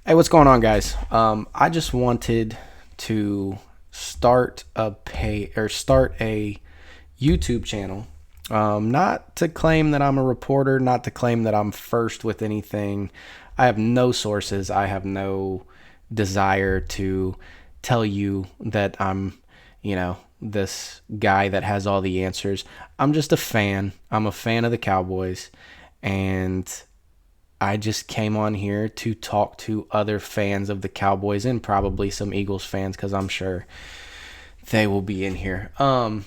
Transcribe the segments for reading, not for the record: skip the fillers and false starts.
Hey, what's going on, guys? I just wanted to start a YouTube channel. Not to claim that I'm a reporter, not to claim that I'm first with anything. I have no sources. I have no desire to tell you that I'm, this guy that has all the answers. I'm just a fan. I'm a fan of the Cowboys, and I just came on here to talk to other fans of the Cowboys and probably some Eagles fans because I'm sure they will be in here. And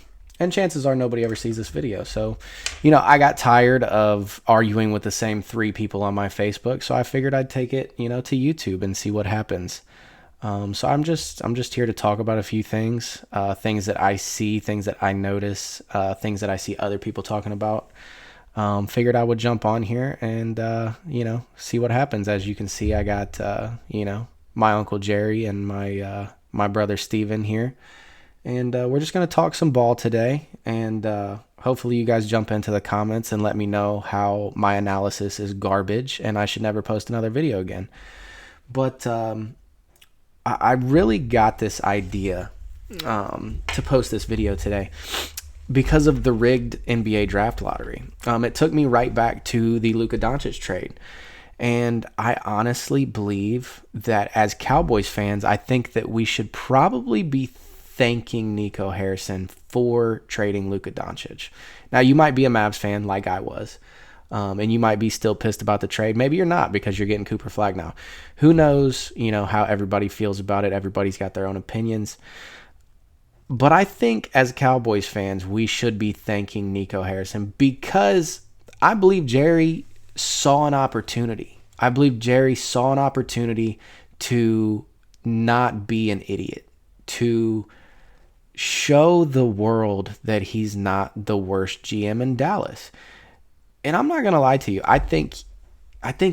chances are nobody ever sees this video. So, I got tired of arguing with the same three people on my Facebook, so I figured I'd take it, to YouTube and see what happens. So I'm just here to talk about a few things, things that I see, things that I notice, things that I see other people talking about. Figured I would jump on here and see what happens. As you can see, I got my uncle Jerry and my brother Steven here, and we're just gonna talk some ball today. And hopefully, you guys jump into the comments and let me know how my analysis is garbage and I should never post another video again. But I really got this idea to post this video today because of the rigged NBA draft lottery. It took me right back to the Luka Doncic trade. And I honestly believe that as Cowboys fans, I think that we should probably be thanking Nico Harrison for trading Luka Doncic. Now, you might be a Mavs fan like I was, and you might be still pissed about the trade. Maybe you're not because you're getting Cooper Flag now. Who knows, how everybody feels about it. Everybody's got their own opinions. But I think as Cowboys fans, we should be thanking Nico Harrison because I believe Jerry saw an opportunity. I believe Jerry saw an opportunity to not be an idiot, to show the world that he's not the worst GM in Dallas. And I'm not going to lie to you. I think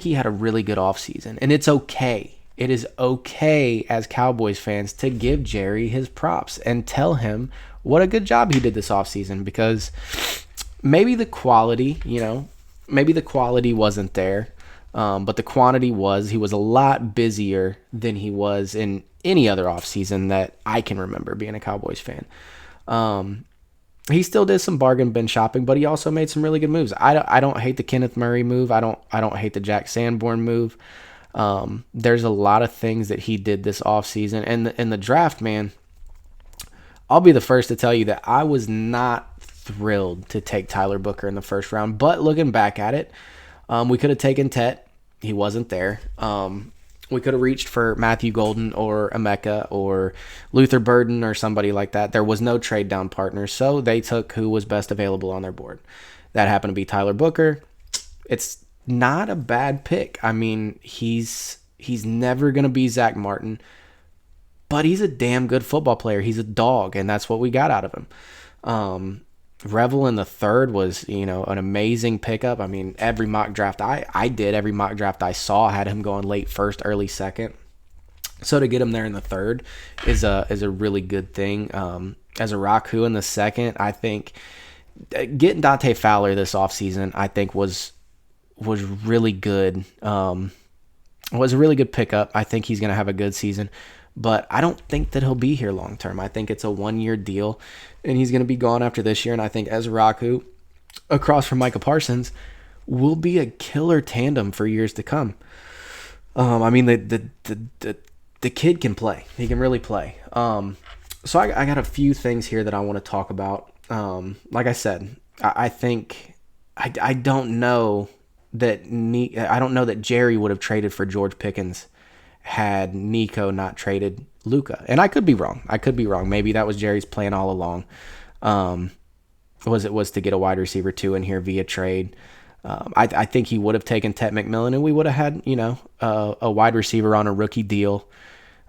he had a really good offseason, and it's okay. It is okay as Cowboys fans to give Jerry his props and tell him what a good job he did this offseason, because maybe the quality, wasn't there, but the quantity was. He was a lot busier than he was in any other offseason that I can remember being a Cowboys fan. He still did some bargain bin shopping, but he also made some really good moves. I don't hate the Kenneth Murray move. I don't hate the Jack Sanborn move. There's a lot of things that he did this offseason. And in the draft, man, I'll be the first to tell you that I was not thrilled to take Tyler Booker in the first round. But looking back at it, we could have taken Tet. He wasn't there. We could have reached for Matthew Golden or Emeka or Luther Burden or somebody like that. There was no trade down partner, so they took who was best available on their board. That happened to be Tyler Booker. It's not a bad pick. I mean, he's never going to be Zach Martin, but he's a damn good football player. He's a dog, and that's what we got out of him. Revel in the third was, an amazing pickup. I mean, every mock draft every mock draft I saw had him going late first, early second. So to get him there in the third is a really good thing. As a Raku in the second, I think getting Dante Fowler this offseason, I think was really good. Was a really good pickup. I think he's going to have a good season, but I don't think that he'll be here long term. I think it's a 1-year deal, and he's going to be gone after this year. And I think Ezra Raku, across from Micah Parsons, will be a killer tandem for years to come. I mean, the kid can play. He can really play. So I got a few things here that I want to talk about. Like I said, I think I don't know that Jerry would have traded for George Pickens had Nico not traded Luka. And I could be wrong. Maybe that was Jerry's plan all along. Was to get a wide receiver 2 in here via trade. I think he would have taken Tet McMillan, and we would have had, a wide receiver on a rookie deal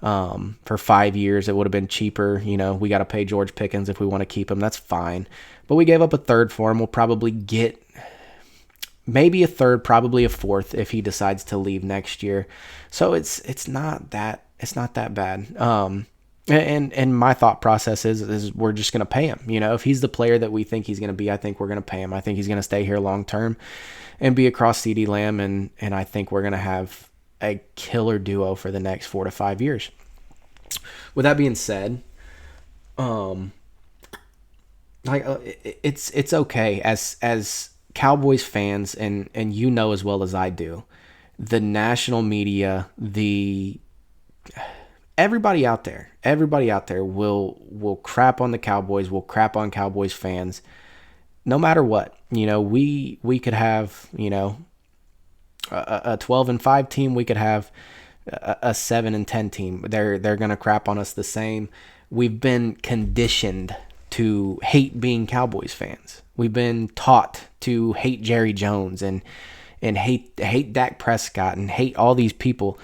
for 5 years. It would have been cheaper. We got to pay George Pickens if we want to keep him. That's fine. But we gave up a third for him. We'll probably get maybe a third, probably a fourth if he decides to leave next year. So it's not that bad. And my thought process is we're just going to pay him. If he's the player that we think he's going to be, I think we're going to pay him. I think he's going to stay here long term and be across CeeDee Lamb, and I think we're going to have a killer duo for the next 4 to 5 years. With that being said, um, it's okay as Cowboys fans, and you know as well as I do, the national media, the everybody out there will crap on the Cowboys, will crap on Cowboys fans, no matter what. We could have a 12-5 team, we could have a 7-10 team. They're gonna crap on us the same. We've been conditioned to hate being Cowboys fans. We've been taught to hate Jerry Jones and hate Dak Prescott and hate all these people.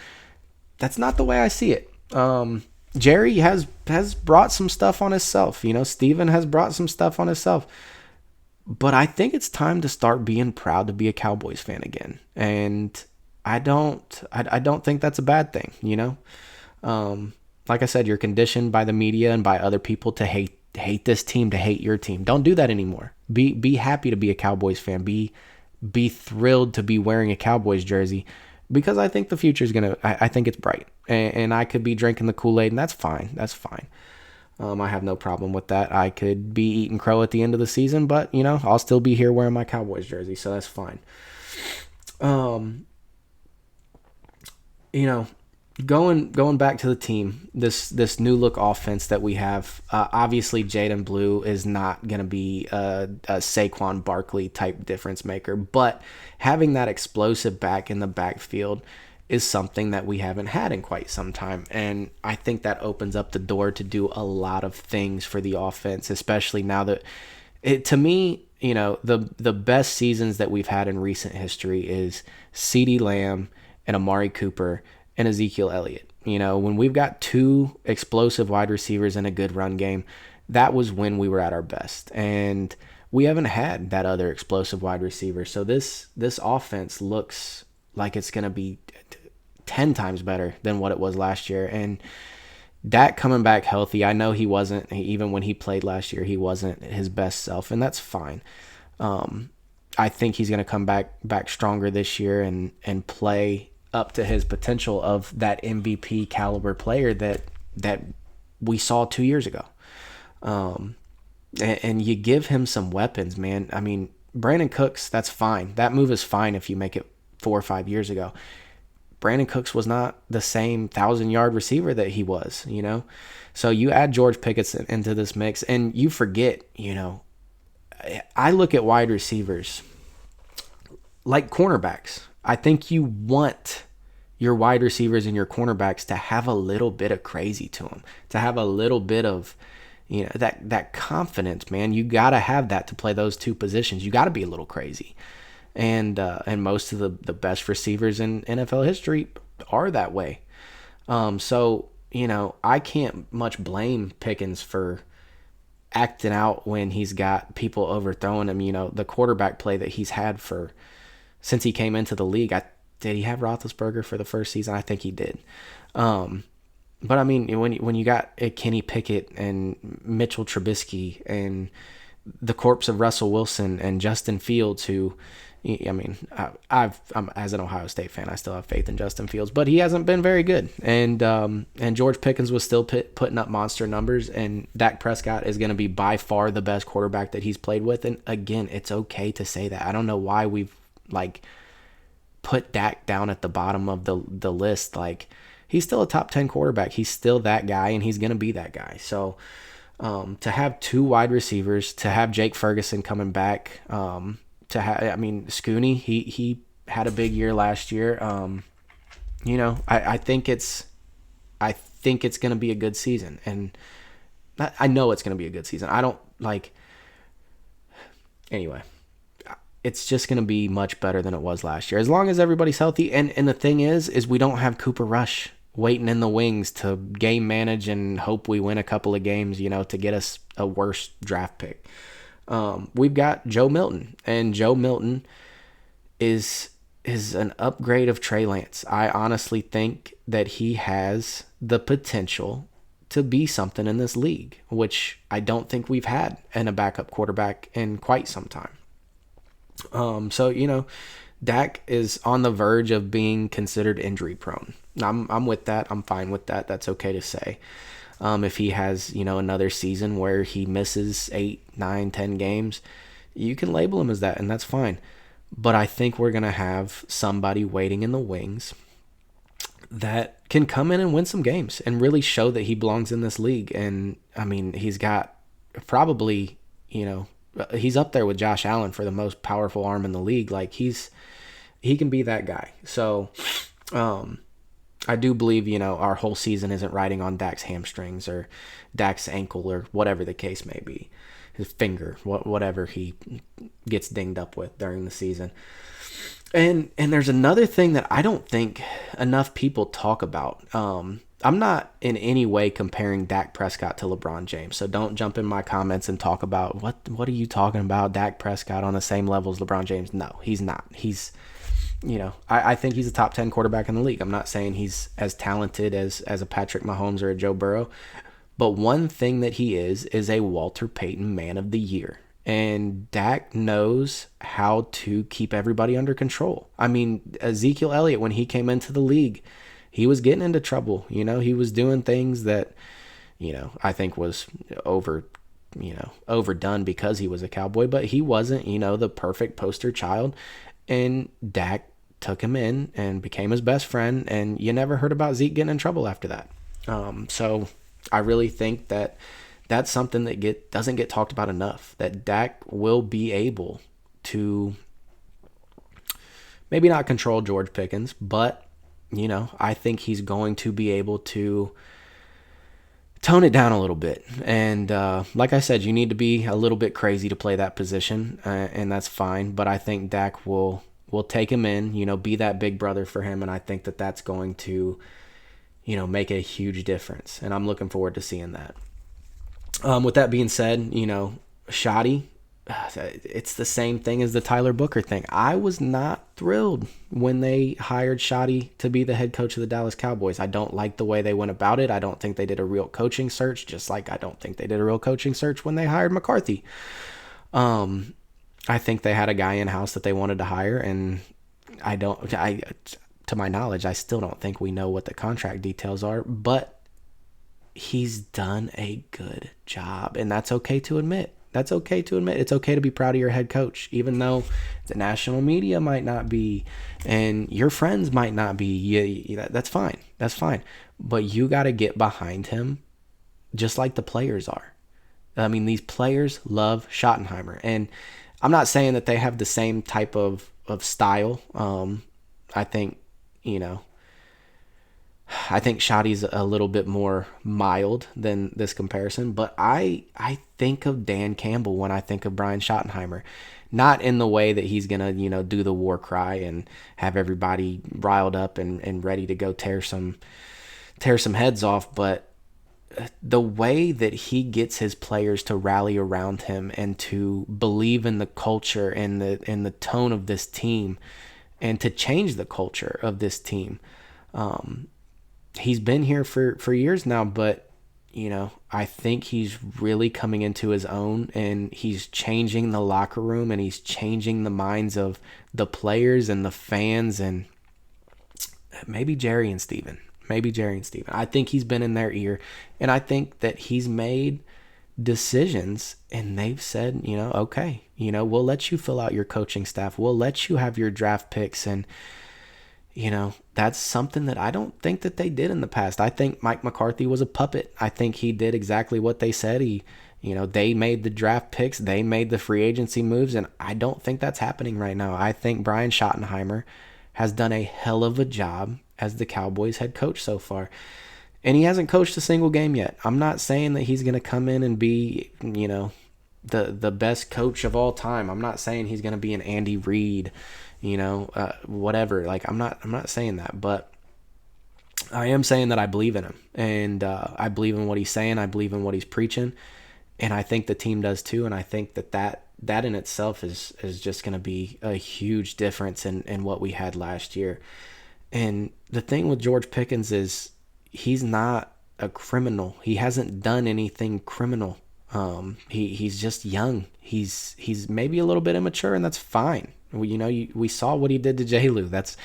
That's not the way I see it. Jerry has brought some stuff on himself. Steven has brought some stuff on himself. But I think it's time to start being proud to be a Cowboys fan again. And I don't think that's a bad thing, Like I said, you're conditioned by the media and by other people to hate this team, to hate your team. Don't do that anymore. Be happy to be a Cowboys fan. Be thrilled to be wearing a Cowboys jersey, because I think the future is I think it's bright, and I could be drinking the Kool-Aid, and that's fine. That's fine. I have no problem with that. I could be eating crow at the end of the season, but I'll still be here wearing my Cowboys jersey, so that's fine. Going back to the team, this new look offense that we have. Obviously, Jaden Blue is not going to be a Saquon Barkley type difference maker, but having that explosive back in the backfield is something that we haven't had in quite some time, and I think that opens up the door to do a lot of things for the offense, especially now that to me, the best seasons that we've had in recent history is CeeDee Lamb and Amari Cooper and Ezekiel Elliott. When we've got two explosive wide receivers and a good run game, that was when we were at our best. And we haven't had that other explosive wide receiver. So this offense looks like it's going to be 10 times better than what it was last year. And Dak coming back healthy, I know he wasn't, even when he played last year, he wasn't his best self, and that's fine. I think he's going to come back stronger this year and play up to his potential of that MVP caliber player that we saw 2 years ago. And you give him some weapons, man. I mean, Brandon Cooks, that's fine. That move is fine if you make it 4 or 5 years ago. Brandon Cooks was not the same 1,000-yard receiver that he was, So you add George Pickens into this mix, and you forget, I look at wide receivers like cornerbacks. I think you want your wide receivers and your cornerbacks to have a little bit of crazy to them, to have a little bit of, that confidence, man. You got to have that to play those two positions. You got to be a little crazy. And most of the best receivers in NFL history are that way. So, I can't much blame Pickens for acting out when he's got people overthrowing him. The quarterback play that he's had since he came into the league. Did he have Roethlisberger for the first season? I think he did. But I mean, when you got Kenny Pickett and Mitchell Trubisky and the corpse of Russell Wilson and Justin Fields, who, I'm as an Ohio State fan, I still have faith in Justin Fields, but he hasn't been very good. And George Pickens was still putting up monster numbers, and Dak Prescott is going to be by far the best quarterback that he's played with. And again, it's okay to say that. I don't know why we've put Dak down at the bottom of the list. He's still a top 10 quarterback. He's still that guy, and he's going to be that guy. So to have two wide receivers, to have Jake Ferguson coming back, Scooney, he had a big year last year. I think it's going to be a good season, and I know it's going to be a good season. Anyway, it's just going to be much better than it was last year, as long as everybody's healthy. And the thing is we don't have Cooper Rush waiting in the wings to game manage and hope we win a couple of games, to get us a worse draft pick. We've got Joe Milton, and Joe Milton is an upgrade of Trey Lance. I honestly think that he has the potential to be something in this league, which I don't think we've had in a backup quarterback in quite some time. So, Dak is on the verge of being considered injury prone. I'm with that. I'm fine with that. That's okay to say. If he has, another season where he misses 8, 9, 10 games, you can label him as that, and that's fine. But I think we're going to have somebody waiting in the wings that can come in and win some games and really show that he belongs in this league. And, I mean, he's got probably, he's up there with Josh Allen for the most powerful arm in the league. Like, he can be that guy. So, I do believe, our whole season isn't riding on Dak's hamstrings or Dak's ankle or whatever the case may be, his finger, whatever he gets dinged up with during the season. And there's another thing that I don't think enough people talk about. I'm not in any way comparing Dak Prescott to LeBron James, so don't jump in my comments and talk about what are you talking about, Dak Prescott on the same level as LeBron James. No, he's not. He's I think he's a top 10 quarterback in the league. I'm not saying he's as talented as a Patrick Mahomes or a Joe Burrow, but one thing that he is a Walter Payton Man of the Year. And Dak knows how to keep everybody under control. I mean, Ezekiel Elliott, when he came into the league, he was getting into trouble. He was doing things that, I think was overdone because he was a Cowboy, but he wasn't, the perfect poster child. And Dak took him in and became his best friend, and you never heard about Zeke getting in trouble after that. So I really think that that's something that doesn't get talked about enough, that Dak will be able to maybe not control George Pickens, but, I think he's going to be able to tone it down a little bit. And like I said, you need to be a little bit crazy to play that position, and that's fine. But I think Dak will take him in, be that big brother for him, and I think that that's going to, make a huge difference. And I'm looking forward to seeing that. With that being said, Shoddy, it's the same thing as the Tyler Booker thing. I was not thrilled when they hired Shoddy to be the head coach of the Dallas Cowboys. I don't like the way they went about it. I don't think they did a real coaching search, just like I don't think they did a real coaching search when they hired McCarthy. I think they had a guy in-house that they wanted to hire, and to my knowledge, I still don't think we know what the contract details are, but he's done a good job, and that's okay to admit. It's okay to be proud of your head coach, even though the national media might not be, and your friends might not be. That's fine. But you got to get behind him, just like the players are. I mean, these players love Schottenheimer, and I'm not saying that they have the same type of style. I think, I think Shoddy's a little bit more mild than this comparison, but I think of Dan Campbell when I think of Brian Schottenheimer. Not in the way that he's going to, do the war cry and have everybody riled up and ready to go tear some heads off, but the way that he gets his players to rally around him and to believe in the culture and the tone of this team and to change the culture of this team. He's been here for years now, but, I think he's really coming into his own, and he's changing the locker room, and he's changing the minds of the players and the fans, and maybe Jerry and Steven. I think he's been in their ear, and I think that he's made decisions, and they've said, okay, we'll let you fill out your coaching staff. We'll let you have your draft picks, and that's something that I don't think that they did in the past. I think Mike McCarthy was a puppet. I think he did exactly what they said. They made the draft picks, they made the free agency moves, and I don't think that's happening right now. I think Brian Schottenheimer has done a hell of a job as the Cowboys head coach so far. And he hasn't coached a single game yet. I'm not saying that he's going to come in and be, the best coach of all time. I'm not saying he's going to be an Andy Reid, whatever. Like, I'm not saying that, but I am saying that I believe in him, and I believe in what he's saying. I believe in what he's preaching, and I think the team does too. And I think that in itself is just going to be a huge difference in what we had last year. And the thing with George Pickens is he's not a criminal. He hasn't done anything criminal. He's just young. He's maybe a little bit immature, and that's fine. We saw what he did to J-Lu. That's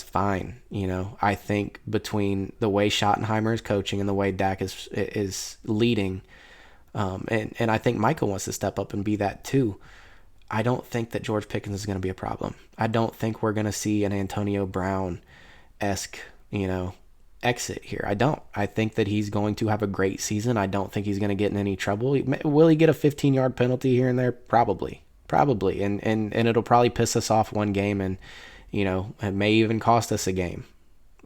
fine. I think between the way Schottenheimer is coaching and the way Dak is leading, and I think Michael wants to step up and be that too. I don't think that George Pickens is going to be a problem. I don't think we're going to see an Antonio Brown-esque, exit here. I don't. I think that he's going to have a great season. I don't think he's going to get in any trouble. Will he get a 15-yard penalty here and there? Probably. And it'll probably piss us off one game, and it may even cost us a game.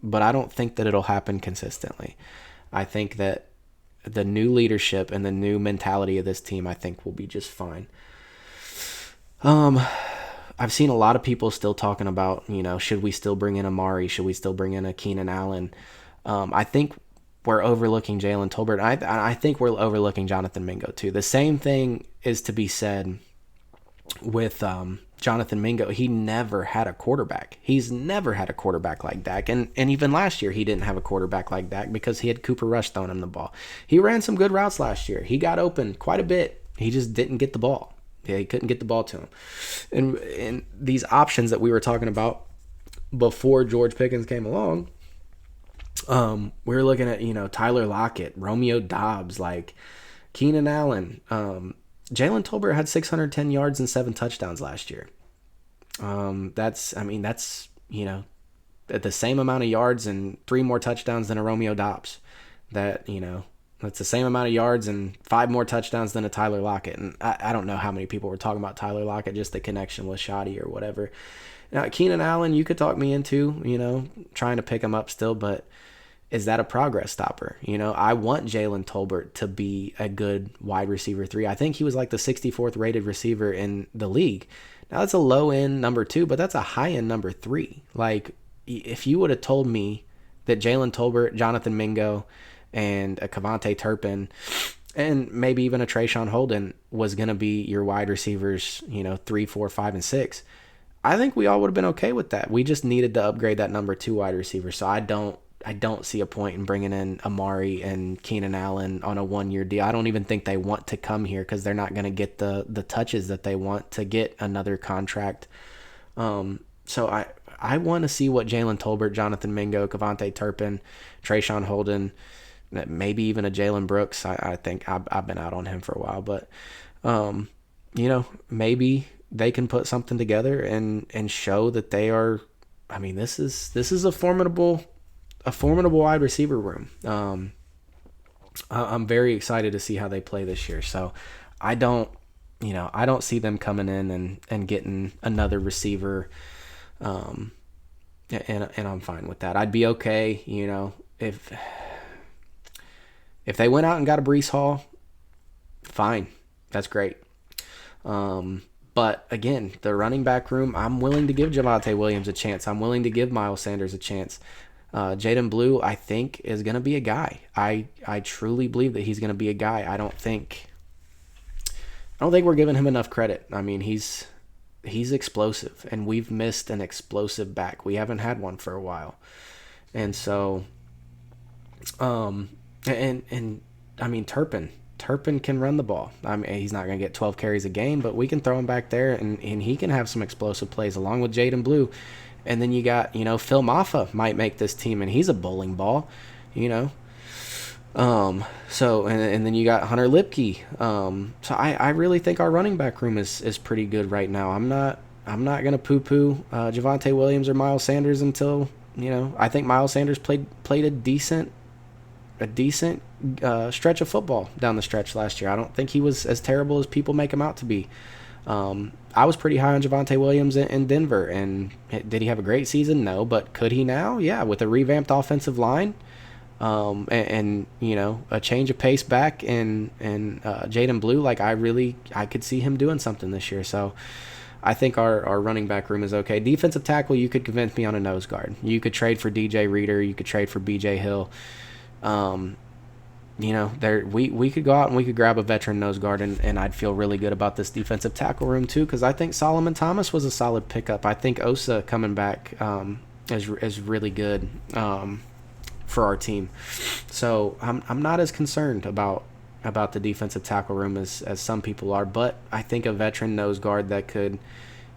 But I don't think that it'll happen consistently. I think that the new leadership and the new mentality of this team, I think, will be just fine. I've seen a lot of people still talking about, should we still bring in Amari? Should we still bring in a Keenan Allen? I think we're overlooking Jalen Tolbert. I think we're overlooking Jonathan Mingo too. The same thing is to be said with Jonathan Mingo. He never had a quarterback. He's never had a quarterback like Dak. And even last year, he didn't have a quarterback like Dak because he had Cooper Rush throwing him the ball. He ran some good routes last year. He got open quite a bit. He just didn't get the ball. Yeah, he couldn't get the ball to him. And these options that we were talking about before George Pickens came along, we were looking at, Tyler Lockett, Romeo Doubs, like Keenan Allen. Jalen Tolbert had 610 yards and 7 touchdowns last year. That's at the same amount of yards and 3 more touchdowns than a Romeo Doubs. That's the same amount of yards and 5 more touchdowns than a Tyler Lockett. And I don't know how many people were talking about Tyler Lockett, just the connection with Shoddy or whatever. Now, Keenan Allen, you could talk me into, trying to pick him up still, but is that a progress stopper? I want Jalen Tolbert to be a good wide receiver 3. I think he was like the 64th rated receiver in the league. Now, that's a low-end number 2, but that's a high-end number 3. Like, if you would have told me that Jalen Tolbert, Jonathan Mingo, and a Kevontae Turpin, and maybe even a Trayshawn Holden was going to be your wide receivers, 3, 4, 5, and 6, I think we all would have been okay with that. We just needed to upgrade that number 2 wide receiver. So I don't see a point in bringing in Amari and Keenan Allen on a 1-year deal. I don't even think they want to come here because they're not going to get the touches that they want to get another contract. So I want to see what Jalen Tolbert, Jonathan Mingo, Kevontae Turpin, Trayshawn Holden, maybe even a Jalen Brooks. I think I've been out on him for a while, but maybe they can put something together and show that they are. I mean, this is a formidable wide receiver room. I'm very excited to see how they play this year. So I don't see them coming in and getting another receiver. And I'm fine with that. I'd be okay, if they went out and got a Breece Hall, fine. That's great. But again, the running back room, I'm willing to give Javonte Williams a chance. I'm willing to give Miles Sanders a chance. Jaden Blue, I think, is going to be a guy. I truly believe that he's going to be a guy. I don't think we're giving him enough credit. I mean, he's explosive, and we've missed an explosive back. We haven't had one for a while. And so, and I mean, Turpin can run the ball. I mean, he's not going to get 12 carries a game, but we can throw him back there, and he can have some explosive plays along with Jaden Blue. And then you got, Phil Maffa might make this team, and he's a bowling ball, So, and then you got Hunter Lipke. So I really think our running back room is pretty good right now. I'm not going to poo-poo Javonte Williams or Miles Sanders until, I think Miles Sanders played a decent stretch of football down the stretch last year. I don't think he was as terrible as people make him out to be. I was pretty high on Javonte Williams in Denver, and did he have a great season? No, but could he now? Yeah, with a revamped offensive line, and a change of pace back in Jaden Blue, like I could see him doing something this year. So I think our running back room is okay. Defensive tackle, you could convince me on a nose guard. You could trade for DJ Reader. You could trade for BJ Hill. We could go out and we could grab a veteran nose guard, and I'd feel really good about this defensive tackle room too, because I think Solomon Thomas was a solid pickup. I think Osa coming back is really good for our team. So I'm not as concerned about about the defensive tackle room as some people are, but I think a veteran nose guard that could,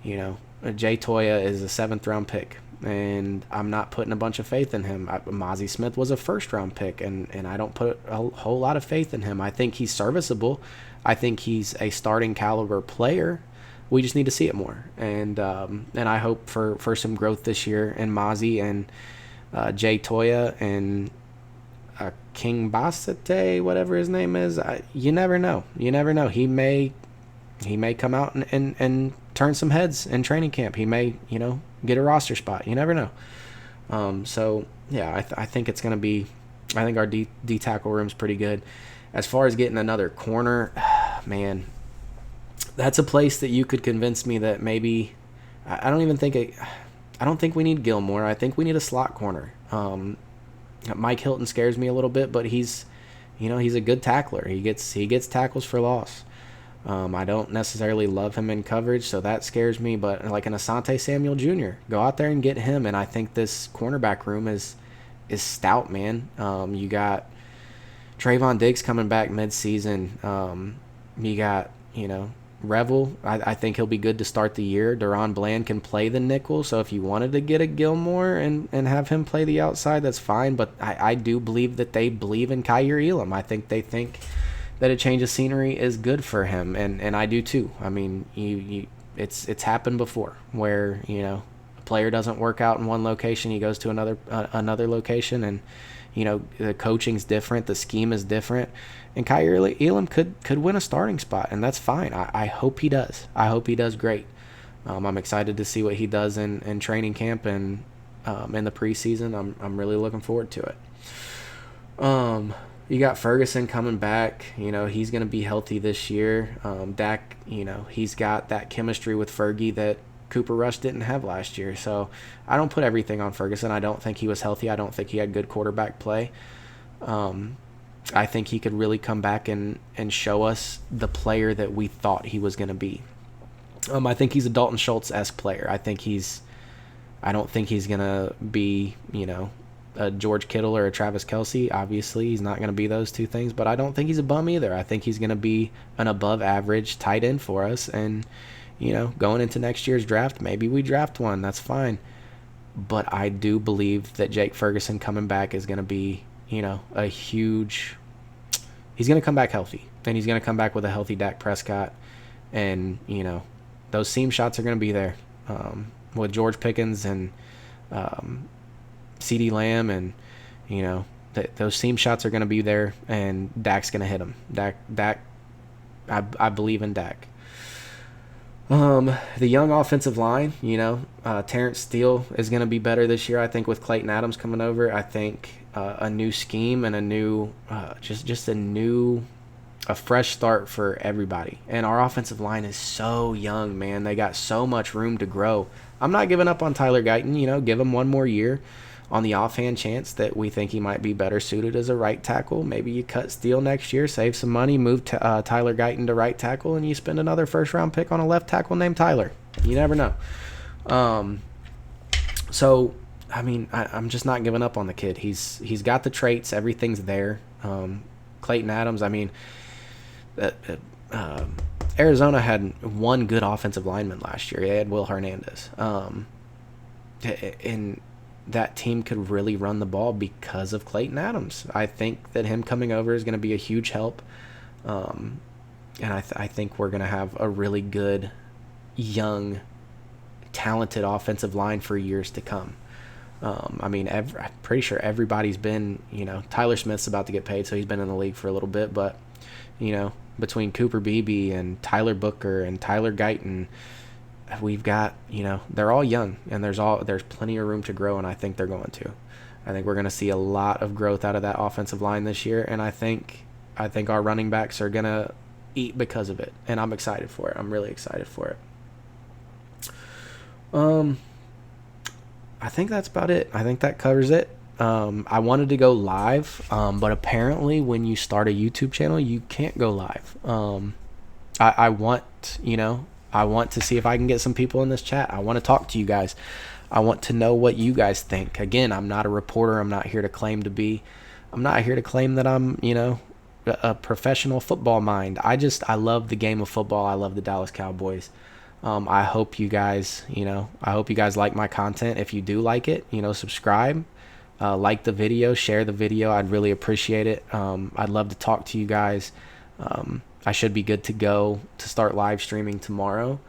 Jay Toya is a 7th-round pick, and I'm not putting a bunch of faith in him. Mozzie Smith was a 1st-round pick, and I don't put a whole lot of faith in him. I think he's serviceable. I think he's a starting caliber player. We just need to see it more, and I hope for some growth this year in Mozzie and Jay Toya and King Basate, whatever his name is. You never know. You never know. He may come out and turn some heads in training camp. He may, get a roster spot. You never know. So, yeah, I think it's going to be – I think our D tackle room's pretty good. As far as getting another corner, man, that's a place that you could convince me that maybe – I don't think we need Gilmore. I think we need a slot corner. Mike Hilton scares me a little bit, but he's a good tackler. He gets tackles for loss. I don't necessarily love him in coverage, so that scares me. But like an Asante Samuel Jr., go out there and get him. And I think this cornerback room is stout, man. You got Trayvon Diggs coming back midseason. You got Revel. I think he'll be good to start the year. Deron Bland can play the nickel, so if you wanted to get a Gilmore and have him play the outside, that's fine. But I do believe that they believe in Kyer Elam. I think they think that a change of scenery is good for him, and I do too. I mean, it's happened before where a player doesn't work out in one location, he goes to another location, and the coaching's different, the scheme is different, and Kyer Elam could win a starting spot, and that's fine. I hope he does. I hope he does great. I'm excited to see what he does in training camp and in the preseason. I'm really looking forward to it. You got Ferguson coming back. He's going to be healthy this year. Dak, he's got that chemistry with Fergie that Cooper Rush didn't have last year. So I don't put everything on Ferguson. I don't think he was healthy. I don't think he had good quarterback play. I think he could really come back and show us the player that we thought he was going to be. I think he's a Dalton Schultz-esque player. I don't think he's going to be, a George Kittle or a Travis Kelce. Obviously, he's not going to be those two things, but I don't think he's a bum either. I think he's going to be an above-average tight end for us, and, going into next year's draft, maybe we draft one. That's fine. But I do believe that Jake Ferguson coming back is going to be, a huge – he's going to come back healthy, and he's going to come back with a healthy Dak Prescott, and, those seam shots are going to be there with George Pickens and CeeDee Lamb, and those seam shots are going to be there, and Dak's going to hit them. Dak, I believe in Dak. The young offensive line, Terrence Steele is going to be better this year. I think with Clayton Adams coming over, I think a new scheme and a new, a fresh start for everybody. And our offensive line is so young, man. They got so much room to grow. I'm not giving up on Tyler Guyton. Give him one more year. On the offhand chance that we think he might be better suited as a right tackle, maybe you cut Steele next year, save some money, move Tyler Guyton to right tackle, and you spend another first-round pick on a left tackle named Tyler. You never know. So, I mean, I'm just not giving up on the kid. He's got the traits. Everything's there. Clayton Adams, I mean, Arizona had one good offensive lineman last year. They had Will Hernandez. And that team could really run the ball because of Clayton Adams. I think that him coming over is going to be a huge help. And I think we're going to have a really good, young, talented offensive line for years to come. I mean, I'm pretty sure everybody's been, Tyler Smith's about to get paid, so he's been in the league for a little bit. But, between Cooper Beebe and Tyler Booker and Tyler Guyton, we've got, they're all young, and there's plenty of room to grow, and I think they're going to. I think we're going to see a lot of growth out of that offensive line this year, and I think our running backs are going to eat because of it, and I'm excited for it. I'm really excited for it. I think that's about it. I think that covers it. I wanted to go live, but apparently when you start a YouTube channel, you can't go live. I want to see if I can get some people in this chat. I want to talk to you guys. I want to know what you guys think. Again, I'm not a reporter. I'm not here to claim that I'm, a professional football mind. I love the game of football. I love the Dallas Cowboys. I hope you guys, I hope you guys like my content. If you do like it, subscribe, like the video, share the video. I'd really appreciate it. I'd love to talk to you guys. I should be good to go to start live streaming tomorrow.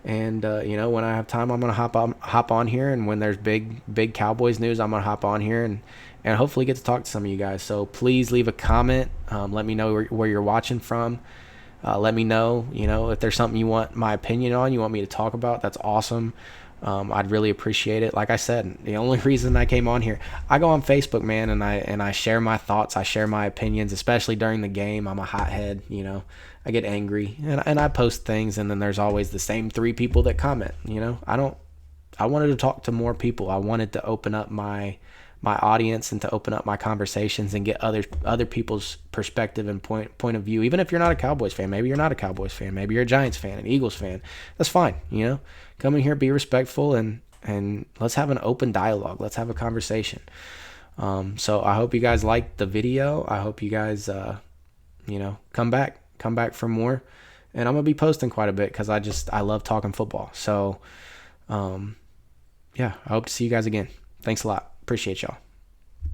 And when I have time, I'm gonna hop on here. And when there's big Cowboys news, I'm gonna hop on here and hopefully get to talk to some of you guys. So please leave a comment. Let me know where you're watching from. Let me know, if there's something you want my opinion on, you want me to talk about. That's awesome. I'd really appreciate it. Like I said, the only reason I came on here, I go on Facebook, man, and I share my thoughts. I share my opinions, especially during the game. I'm a hothead, I get angry and I post things, and then there's always the same 3 people that comment. I wanted to talk to more people. I wanted to open up my audience and to open up my conversations and get other people's perspective and point of view. Even if you're not a Cowboys fan, maybe you're not a Cowboys fan, maybe you're a Giants fan, an Eagles fan. That's fine. Come in here, be respectful, and let's have an open dialogue. Let's have a conversation. So I hope you guys liked the video. I hope you guys, come back for more. And I'm gonna be posting quite a bit because I love talking football. So, I hope to see you guys again. Thanks a lot. Appreciate y'all.